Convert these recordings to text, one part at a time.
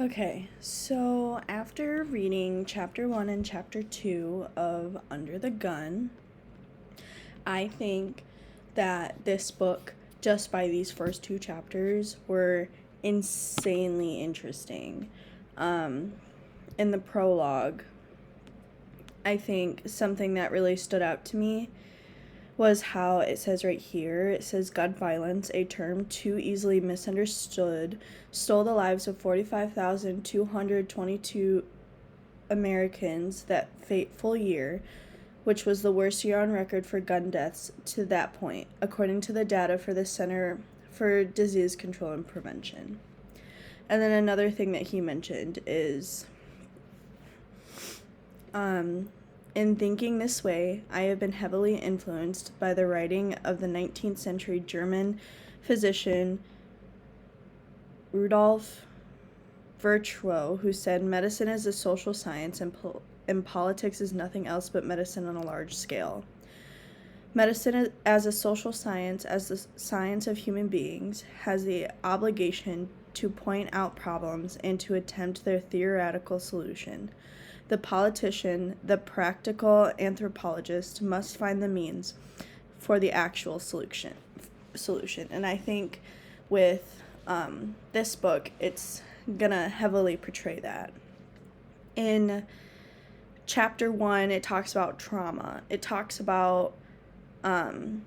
Okay, so after reading chapter 1 and chapter 2 of Under the Gun, I think that this book, just by these first two chapters, were insanely interesting. In the prologue, I think something that really stood out to me was how it says right here, it says gun violence, a term too easily misunderstood, stole the lives of 45,222 Americans that fateful year, which was the worst year on record for gun deaths to that point, according to the data for the Center for Disease Control and Prevention. And then another thing that he mentioned is in thinking this way, I have been heavily influenced by the writing of the 19th century German physician Rudolf Virchow, who said medicine is a social science and politics is nothing else but medicine on a large scale. Medicine as a social science, as the science of human beings, has the obligation to point out problems and to attempt their theoretical solution. The politician, the practical anthropologist, must find the means for the actual solution. And I think with this book, it's gonna heavily portray that. In chapter 1, it talks about trauma. It talks about all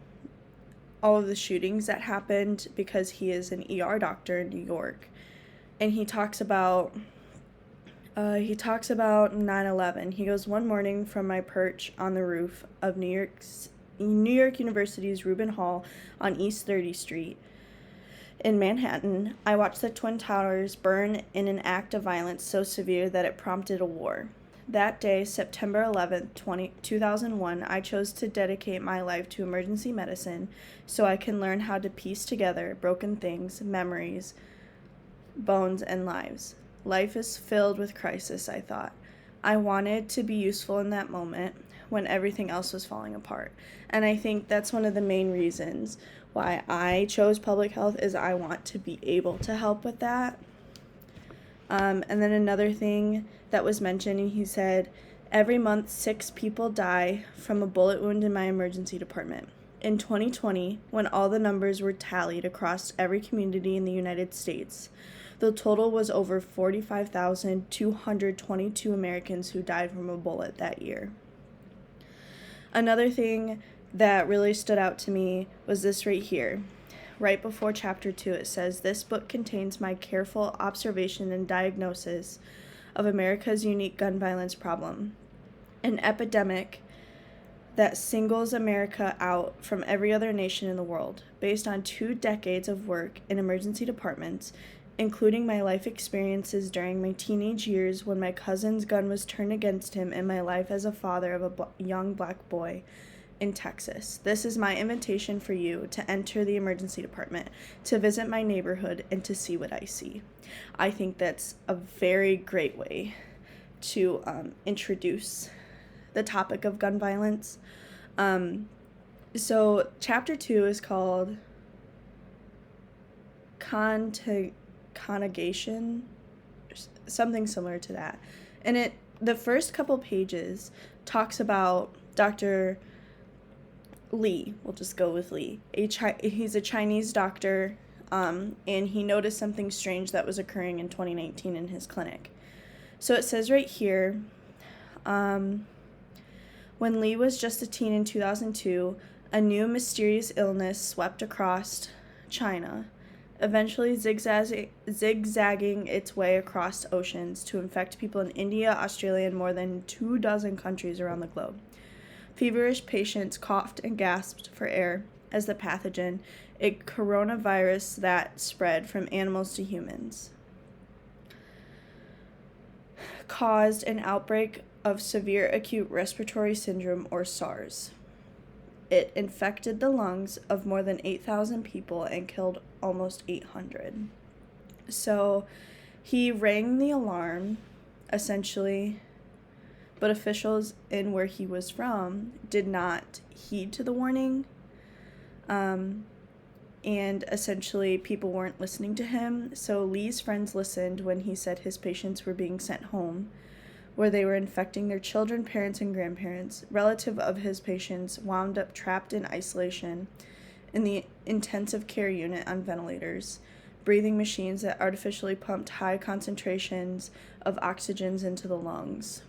of the shootings that happened because he is an ER doctor in New York. And he talks about 9/11. He goes, one morning from my perch on the roof of New York University's Rubin Hall on East 30th Street in Manhattan, I watched the Twin Towers burn in an act of violence so severe that it prompted a war. That day, September 11th, 2001, I chose to dedicate my life to emergency medicine so I can learn how to piece together broken things, memories, bones, and lives. Life is filled with crisis, I thought. I wanted to be useful in that moment when everything else was falling apart. And I think that's one of the main reasons why I chose public health is I want to be able to help with that. And then another thing that was mentioned, he said, every month 6 people die from a bullet wound in my emergency department. In 2020, when all the numbers were tallied across every community in the United States, the total was over 45,222 Americans who died from a bullet that year. Another thing that really stood out to me was this right here. Right before chapter 2, it says, this book contains my careful observation and diagnosis of America's unique gun violence problem, an epidemic that singles America out from every other nation in the world. Based on 2 decades of work in emergency departments, including my life experiences during my teenage years when my cousin's gun was turned against him and my life as a father of a young black boy in Texas. This is my invitation for you to enter the emergency department, to visit my neighborhood, and to see what I see. I think that's a very great way to introduce the topic of gun violence. So chapter 2 is called Conjugation, something similar to that. And the first couple pages talks about Dr. Lee. We'll just go with Lee. He's a Chinese doctor, and he noticed something strange that was occurring in 2019 in his clinic. So it says right here, when Lee was just a teen in 2002, a new mysterious illness swept across China, eventually zigzagging its way across oceans to infect people in India, Australia, and more than 24 countries around the globe. Feverish patients coughed and gasped for air as the pathogen, a coronavirus that spread from animals to humans, caused an outbreak of severe acute respiratory syndrome, or SARS. It infected the lungs of more than 8,000 people and killed almost 800. So he rang the alarm, essentially, but officials in where he was from did not heed to the warning. and essentially people weren't listening to him. So Lee's friends listened when he said his patients were being sent home, where they were infecting their children, parents, and grandparents. Relative of his patients wound up trapped in isolation in the intensive care unit on ventilators, breathing machines that artificially pumped high concentrations of oxygens into the lungs.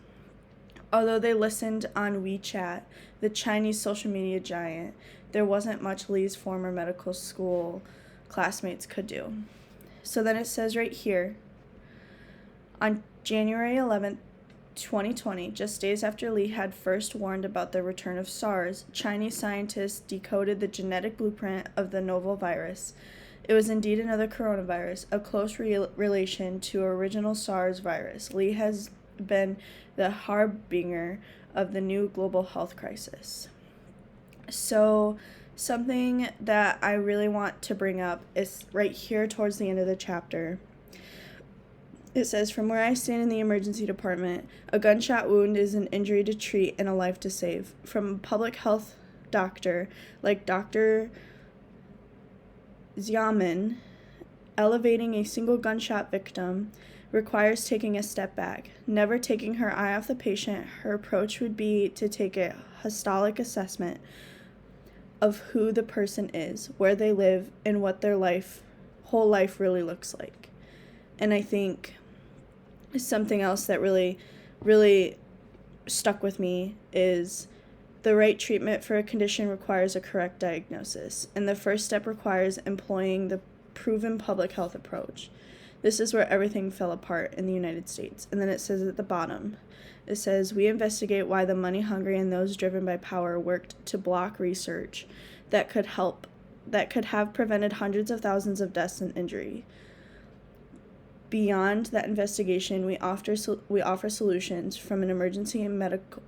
Although they listened on WeChat, the Chinese social media giant, there wasn't much Lee's former medical school classmates could do. So then it says right here, on January 11th, 2020, just days after Lee had first warned about the return of SARS, Chinese scientists decoded the genetic blueprint of the novel virus. It was indeed another coronavirus, a close relation to original SARS virus. Lee has been the harbinger of the new global health crisis. So something that I really want to bring up is right here towards the end of the chapter. It says, from where I stand in the emergency department, a gunshot wound is an injury to treat and a life to save. From a public health doctor like Dr. Xiamen, elevating a single gunshot victim requires taking a step back. Never taking her eye off the patient, her approach would be to take a hostilic assessment of who the person is, where they live, and what their whole life really looks like. And I think something else that really, really stuck with me is the right treatment for a condition requires a correct diagnosis, and the first step requires employing the proven public health approach. This is where everything fell apart in the United States. And then it says at the bottom, it says, we investigate why the money-hungry and those driven by power worked to block research that could have prevented hundreds of thousands of deaths and injury. Beyond that investigation, we offer solutions from an emergency and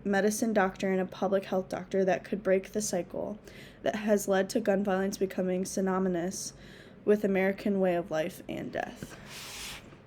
medicine doctor and a public health doctor that could break the cycle that has led to gun violence becoming synonymous with American way of life and death.